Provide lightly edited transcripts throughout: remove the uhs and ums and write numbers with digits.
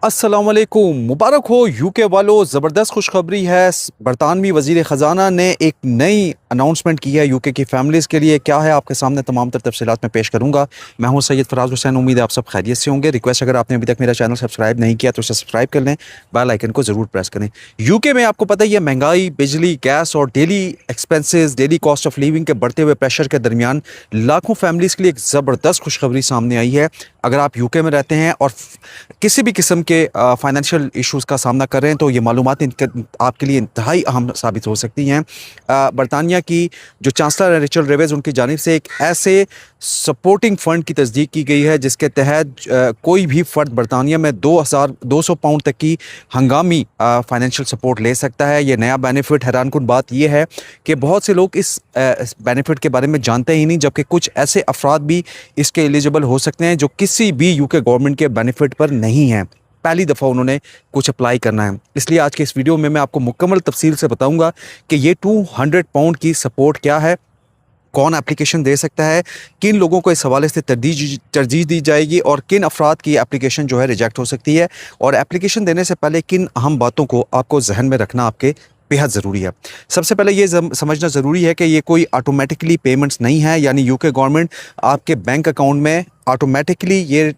अस्सलामुअलैकुम, मुबारक हो यूके वालों। ज़बरदस्त खुशखबरी है। बरतानवी वज़ीर ख़ज़ाना ने एक नई अनाउंसमेंट की है यूके की फ़ैमिलीज़ के लिए। क्या है आपके सामने तमाम तर तफ़सीलात मैं पेश करूँगा। मैं हूँ सैयद फ़राज़ हुसैन। उम्मीद है आप सब खैरियत से होंगे। रिक्वेस्ट, अगर आपने अभी तक मेरा चैनल सब्सक्राइब नहीं किया तो इसे सब्सक्राइब कर लें, बेल आइकन को ज़रूर प्रेस करें। यूके में आपको पता ही है, महंगाई, बिजली, गैस और daily expenses, daily cost of living के बढ़ते हुए प्रेशर के दरमियान लाखों फैमिलीज़ के लिए एक ज़बरदस्त खुशखबरी सामने आई है। अगर आप यूके में रहते हैं और किसी भी किस्म के फाइनेंशियल इश्यूज़ का सामना कर रहे हैं तो ये मालूमात आपके लिए इंतहाई अहम साबित हो सकती हैं। बरतानिया की जो चांसलर है रेचल रेवेज, उनकी जानिब से एक ऐसे सपोर्टिंग फ़ंड की तस्दीक की गई है जिसके तहत कोई भी फ़र्द बरतानिया में 2200 पाउंड तक की हंगामी फाइनेंशियल सपोर्ट ले सकता है। ये नया बेनिफिट, हैरानकुन बात यह है कि बहुत से लोग इस बेनिफिट के बारे में जानते ही नहीं, जबकि कुछ ऐसे अफराद भी इसके एलिजिबल हो सकते हैं जो किसी भी यूके गवर्नमेंट के बेनिफिट पर नहीं हैं। पहली दफ़ा उन्होंने कुछ अप्लाई करना है। इसलिए आज के इस वीडियो में मैं आपको मुकम्मल तफसील से बताऊंगा कि ये 200 पाउंड की सपोर्ट क्या है, कौन एप्लीकेशन दे सकता है, किन लोगों को इस हवाले से तरजीह दी जाएगी और किन अफराद की एप्लीकेशन जो है रिजेक्ट हो सकती है, और एप्लीकेशन देने से पहले किन अहम बातों को आपको जहन में रखना आपके बेहद ज़रूरी है। सबसे पहले ये समझना ज़रूरी है कि ये कोई ऑटोमेटिकली पेमेंट्स नहीं है, यानी यूके गवर्नमेंट आपके बैंक अकाउंट में ऑटोमेटिकली ये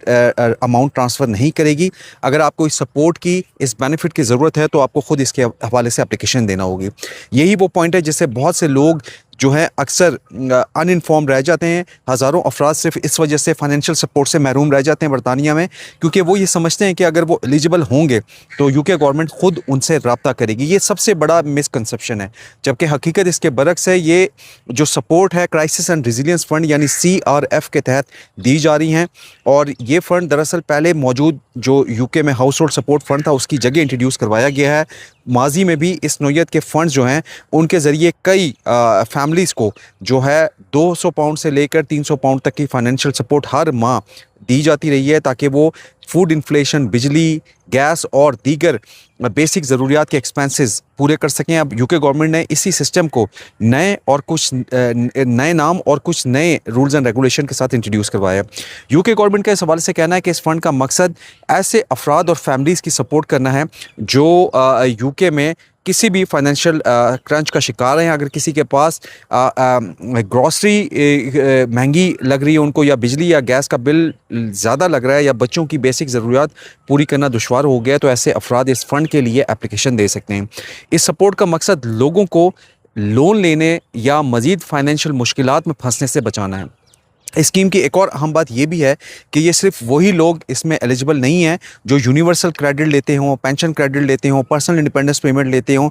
अमाउंट ट्रांसफ़र नहीं करेगी। अगर आपको इस सपोर्ट की, इस बेनिफिट की ज़रूरत है तो आपको ख़ुद इसके हवाले से एप्लीकेशन देना होगी। यही वो पॉइंट है जिससे बहुत से लोग जो है अक्सर अनइन्फॉर्म रह जाते हैं। हज़ारों अफराद सिर्फ इस वजह से फाइनेंशियल सपोर्ट से महरूम रह जाते हैं बरतानिया में, क्योंकि वो ये समझते हैं कि अगर वो एलिजिबल होंगे तो यूके गवर्नमेंट ख़ुद उनसे रब्ता करेगी। ये सबसे बड़ा मिसकंसेप्शन है, जबकि हकीकत इसके बरक्स है। ये जो सपोर्ट है क्राइसिस एंड रेजिलियंस फ़ंड यानी CRF के तहत दी जा रही हैं, और ये फ़ंड दरअसल पहले मौजूद जो यूके में हाउस होल्ड सपोर्ट फ़ंड था उसकी जगह इंट्रोड्यूस करवाया गया है। माजी में भी इस नौयत के फ़ंड्स जो हैं उनके ज़रिए कई फैमिलीज़ को जो है 200 पाउंड से लेकर 300 पाउंड तक की फाइनेंशियल सपोर्ट हर माह दी जाती रही है, ताकि वो फूड इन्फ्लेशन, बिजली, गैस और दीगर बेसिक ज़रूरियात के एक्सपेंसेस पूरे कर सकें। अब यूके गवर्नमेंट ने इसी सिस्टम को नए नाम और कुछ नए रूल्स एंड रेगुलेशन के साथ इंट्रोड्यूस करवाया है। यूके गवर्नमेंट का इस हवाले से कहना है कि इस फंड का मकसद ऐसे अफराद और फैमिलीज़ की सपोर्ट करना है जो यूके में किसी भी फाइनेंशियल क्रंच का शिकार हैं। अगर किसी के पास ग्रॉसरी महंगी लग रही है उनको, या बिजली या गैस का बिल ज़्यादा लग रहा है, या बच्चों की बेसिक ज़रूरियात पूरी करना दुश्वार हो गया, तो ऐसे अफराद इस फ़ंड के लिए एप्लीकेशन दे सकते हैं। इस सपोर्ट का मकसद लोगों को लोन लेने या मज़ीद फाइनेंशियल मुश्किलात में फंसने से बचाना है। इस स्कीम की एक और अहम बात यह भी है कि ये सिर्फ वही लोग इसमें एलिजिबल नहीं हैं जो यूनिवर्सल क्रेडिट लेते हों, पेंशन क्रेडिट लेते हों, पर्सनल इंडिपेंडेंस पेमेंट लेते हों,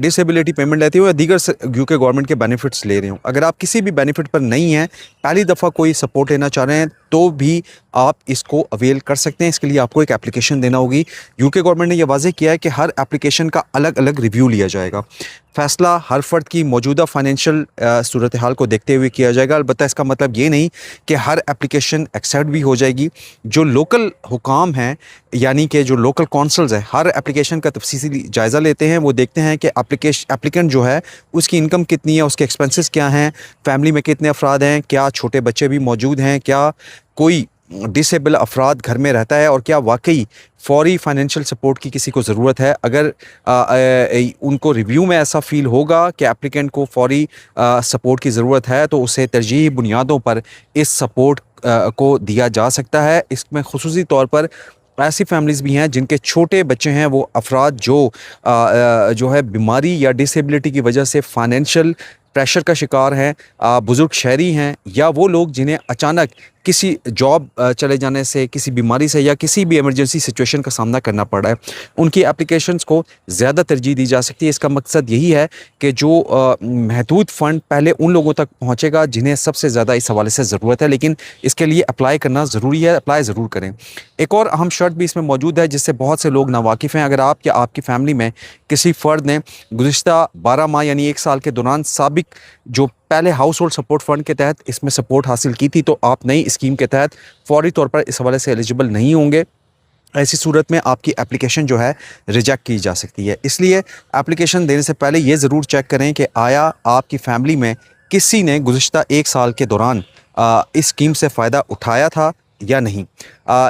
डिसेबिलिटी पेमेंट लेते हो, या दीगर यूके गवर्नमेंट के बेनिफिट्स ले रहे हो। अगर आप किसी भी बेनिफिट पर नहीं हैं, पहली दफ़ा कोई सपोर्ट लेना चाह रहे हैं, तो भी आप इसको अवेल कर सकते हैं। इसके लिए आपको एक एप्लीकेशन देना होगी। यूके गवर्नमेंट ने यह वाज़ेह किया है कि हर एप्लीकेशन का अलग अलग रिव्यू लिया जाएगा। फ़ैसला हर फ़र्द की मौजूदा फाइनेंशियल सूरत हाल को देखते हुए किया जाएगा। अलबत्ता इसका मतलब ये नहीं कि हर एप्लीकेशन एक्सेप्ट भी हो जाएगी। जो लोकल हुकाम हैं, यानी कि जो लोकल कौंसल्स हैं, हर एप्लीकेशन का तफसीली जायज़ा लेते हैं। वो देखते हैं कि एप्लीकेंट जो है उसकी इनकम कितनी है, उसके एक्सपेंसेस क्या हैं, फैमिली में कितने अफराद हैं, क्या छोटे बच्चे भी मौजूद हैं, क्या कोई डिसेबल अफराद घर में रहता है, और क्या वाकई फौरी फाइनेंशियल सपोर्ट की किसी को ज़रूरत है। अगर उनको रिव्यू में ऐसा फ़ील होगा कि एप्लीकेंट को फौरी सपोर्ट की ज़रूरत है, तो उसे तरजीही बुनियादों पर इस सपोर्ट को दिया जा सकता है। इसमें खुसूसी तौर पर ऐसी फैमिलीज़ भी हैं जिनके छोटे बच्चे हैं, वो अफराद जो है बीमारी या डिसेबिलिटी की वजह से फाइनेंशियल प्रेशर का शिकार हैं, बुज़ुर्ग शहरी हैं, या वो लोग जिन्हें अचानक किसी जॉब चले जाने से, किसी बीमारी से, या किसी भी इमरजेंसी सिचुएशन का सामना करना पड़ रहा है, उनकी एप्लीकेशंस को ज़्यादा तरजीह दी जा सकती है। इसका मकसद यही है कि जो महदूद फ़ंड पहले उन लोगों तक पहुँचेगा जिन्हें सबसे ज़्यादा इस हवाले से ज़रूरत है, लेकिन इसके लिए अप्लाई करना ज़रूरी है। अप्लाई ज़रूर करें। एक और अहम शर्त भी इसमें मौजूद है जिससे बहुत से लोग नावाकिफ़ हैं। अगर आप या आपकी फ़ैमिली में किसी फ़र्द ने गुज़िश्ता 12 माह यानी 1 साल के दौरान साबिक जो पहले हाउस होल्ड सपोर्ट फ़ंड के तहत इसमें सपोर्ट हासिल की थी, तो आप नई स्कीम के तहत फौरी तौर पर इस हवाले से एलिजिबल नहीं होंगे। ऐसी सूरत में आपकी एप्लीकेशन जो है रिजेक्ट की जा सकती है। इसलिए एप्लीकेशन देने से पहले ये ज़रूर चेक करें कि आया आपकी फ़ैमिली में किसी ने गुज़िश्ता 1 साल के दौरान इस स्कीम से फ़ायदा उठाया था या नहीं।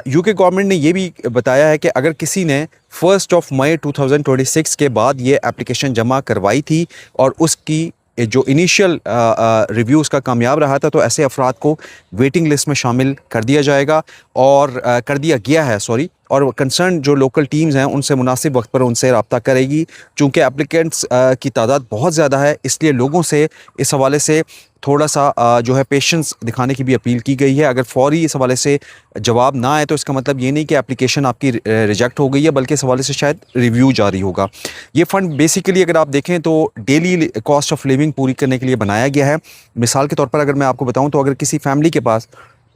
यूके गवर्नमेंट ने ये भी बताया है कि अगर किसी ने 1 मई 2026 के बाद ये एप्लीकेशन जमा करवाई थी और उसकी जो इनिशियल रिव्यू उसका कामयाब रहा था, तो ऐसे अफराद को वेटिंग लिस्ट में शामिल कर दिया जाएगा और कर दिया गया है, सॉरी। और कंसर्न जो लोकल टीम्स हैं उनसे मुनासिब वक्त पर उनसे रब्ता करेगी। चूँकि एप्लीकेंट्स की तादाद बहुत ज़्यादा है, इसलिए लोगों से इस हवाले से थोड़ा सा जो है पेशेंस दिखाने की भी अपील की गई है। अगर फौरी इस हवाले से जवाब ना आए तो इसका मतलब ये नहीं कि एप्लीकेशन आपकी रिजेक्ट हो गई है, बल्कि इस हवाले से शायद रिव्यू जारी होगा। ये फ़ंड बेसिकली अगर आप देखें तो डेली कॉस्ट ऑफ लिविंग पूरी करने के लिए बनाया गया है। मिसाल के तौर पर अगर मैं आपको बताऊं तो अगर किसी फैमिली के पास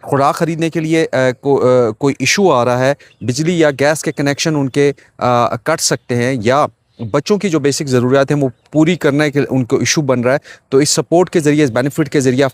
खुराक ख़रीदने के लिए कोई इशू आ रहा है, बिजली या गैस के कनेक्शन उनके कट सकते हैं, या बच्चों की जो बेसिक ज़रूरियात हैं वो पूरी करने के उनको इशू बन रहा है, तो इस सपोर्ट के ज़रिए, इस बेनिफिट के ज़रिए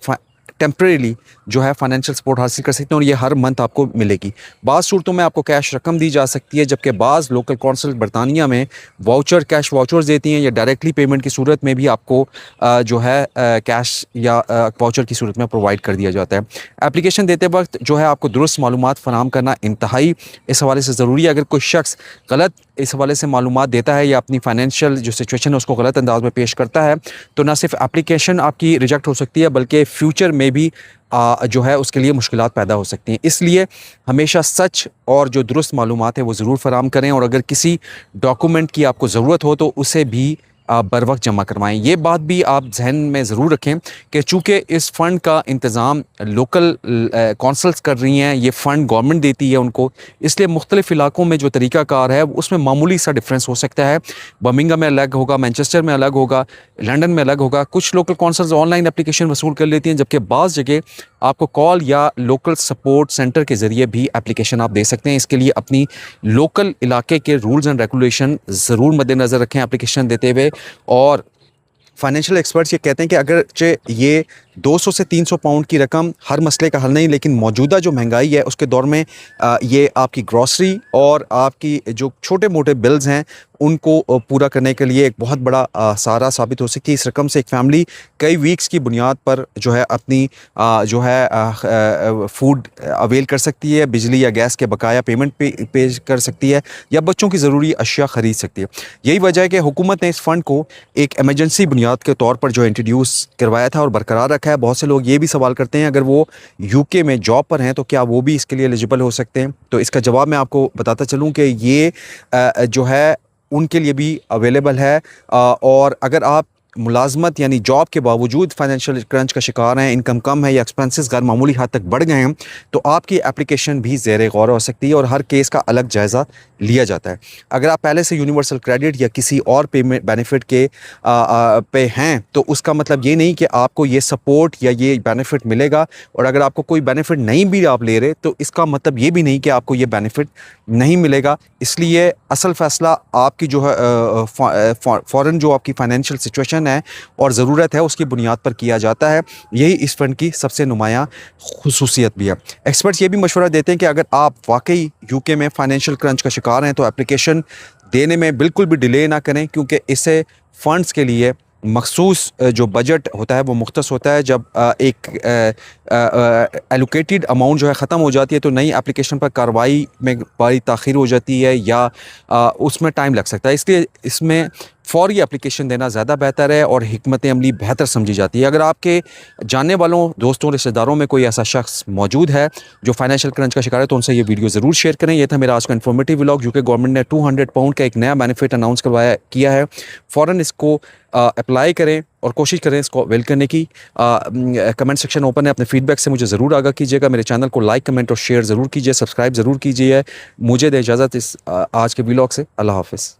टेम्परेरी जो है फाइनेंशियल सपोर्ट हासिल कर सकते हैं और ये हर मंथ आपको मिलेगी। बाज़ सूरतों में आपको कैश रकम दी जा सकती है, जबकि बाज़ लोकल कौंसिल बरतानिया में वाउचर, कैश वाउचर्स देती हैं, या डायरेक्टली पेमेंट की सूरत में भी आपको जो है कैश या वाउचर की सूरत में प्रोवाइड कर दिया जाता है। एप्लीकेशन देते वक्त जो है आपको दुरुस्त मालूमात फराहम करना इंतहाई इस हवाले से ज़रूरी है। अगर कोई शख्स गलत इस हवाले से मालूमात देता है या अपनी फाइनेंशियल जो सिचुएशन है उसको गलत अंदाज में पेश करता है, तो ना सिर्फ एप्लीकेशन आपकी रिजेक्ट हो सकती है, बल्कि फ्यूचर में भी जो है उसके लिए मुश्किलात पैदा हो सकती हैं। इसलिए हमेशा सच और जो दुरुस्त मालूमात है वो ज़रूर फराहम करें, और अगर किसी डॉक्यूमेंट की आपको ज़रूरत हो तो उसे भी बर वक्त जमा करवाएं। ये बात भी आप जहन में ज़रूर रखें कि चूँकि इस फ़ंड का इंतज़ाम लोकल कौंसल्स कर रही हैं, ये फ़ंड गवर्नमेंट देती है उनको, इसलिए मुख्तलिफ़ इलाकों में जो तरीक़ाकार है उसमें मामूली सा डिफरेंस हो सकता है। बर्मिंघम में अलग होगा, मैनचेस्टर में अलग होगा, लंदन में अलग होगा। कुछ लोकल कौंसल्स ऑनलाइन एप्लीकेशन वसूल कर लेती हैं, जबकि बाज़ जगह आपको कॉल या लोकल सपोर्ट सेंटर के ज़रिए भी एप्लीकेशन आप दे सकते हैं। इसके लिए अपनी लोकल इलाके के रूल्स एंड रेगुलेशन ज़रूर मद्देनज़र रखें एप्लीकेशन देते हुए। और फाइनेंशियल एक्सपर्ट्स ये कहते हैं कि अगरचे ये 200 से 300 पाउंड की रकम हर मसले का हल नहीं, लेकिन मौजूदा जो महंगाई है उसके दौर में ये आपकी ग्रॉसरी और आपकी जो छोटे मोटे बिल्स हैं उनको पूरा करने के लिए एक बहुत बड़ा सहारा साबित हो सकती है। इस रकम से एक फैमिली कई वीक्स की बुनियाद पर जो है अपनी जो है फूड अवेल कर सकती है, बिजली या गैस के बकाया पेमेंट पे कर सकती है, या बच्चों की ज़रूरी अशिया ख़रीद सकती है। यही वजह है कि हुकूमत ने इस फ़ंड को एक एमरजेंसी बुनियाद के तौर पर जो इंट्रोड्यूस करवाया था और बरकरार रखा है। बहुत से लोग ये भी सवाल करते हैं अगर वो यूके में जॉब पर हैं तो क्या वो भी इसके लिए एलिजिबल हो सकते हैं। तो इसका जवाब मैं आपको बताता चलूँ कि ये जो है उनके लिए भी अवेलेबल है। और अगर आप मुलाजमत यानी जॉब के बावजूद फाइनेंशियल क्रंच का शिकार हैं, इनकम कम है या एक्सपेंसेस गैर मामूली हद तक बढ़ गए हैं, तो आपकी एप्लीकेशन भी ज़ेर गौर हो सकती है और हर केस का अलग जायज़ा लिया जाता है। अगर आप पहले से यूनिवर्सल क्रेडिट या किसी और पेमेंट बेनिफिट के पे हैं तो उसका मतलब ये नहीं कि आपको ये सपोर्ट या ये बेनिफिट मिलेगा, और अगर आपको कोई बेनिफिट नहीं भी आप ले रहे तो इसका मतलब ये भी नहीं कि आपको ये बेनिफिट नहीं मिलेगा। इसलिए असल फ़ैसला आपकी जो है फ़ौरन जो आपकी फ़ाइनेंशियल सिचुएशन है और ज़रूरत है उसकी बुनियाद पर किया जाता है। यही इस फ़ंड की सबसे नुमायाँ खुसूसियत भी है। एक्सपर्ट्स ये भी मशवरा देते हैं कि अगर आप वाकई यूके में फ़ाइनेंशियल क्रंच का शिकार हैं तो एप्लीकेशन देने में बिल्कुल भी डिले ना करें, क्योंकि इससे फ़ंड्स के लिए मखसूस जो बजट होता है वो मुख्तस होता है। जब एक एलोकेटेड अमाउंट जो है ख़त्म हो जाती है तो नई एप्लीकेशन पर कार्रवाई में बड़ी ताख़ीर हो जाती है या उसमें टाइम लग सकता है। इसलिए इसमें फ़ौरी एप्लीकेशन देना ज़्यादा बेहतर है और हिकमत अमली बेहतर समझी जाती है। अगर आपके जानने वालों, दोस्तों, रिश्तेदारों में कोई ऐसा शख्स मौजूद है जो फाइनेंशियल क्रंच का शिकार है तो उनसे ये वीडियो ज़रूर शेयर करें। ये था मेरा आज का इन्फॉर्मेटिव व्लॉग। यूके गवर्नमेंट ने 200 पाउंड का एक नया बेनिफिट अनाउंस किया है। फ़ौरन इसको अप्लाई करें और कोशिश करें इसको अवेल करने की। कमेंट सेक्शन ओपन है, अपने फीडबैक से मुझे ज़रूर आगाह कीजिएगा। मेरे चैनल को लाइक, कमेंट और शेयर ज़रूर कीजिए, सब्सक्राइब ज़रूर कीजिए। मुझे दे इजाज़त इस आज के व्लॉग से। अल्लाह हाफ़िज़।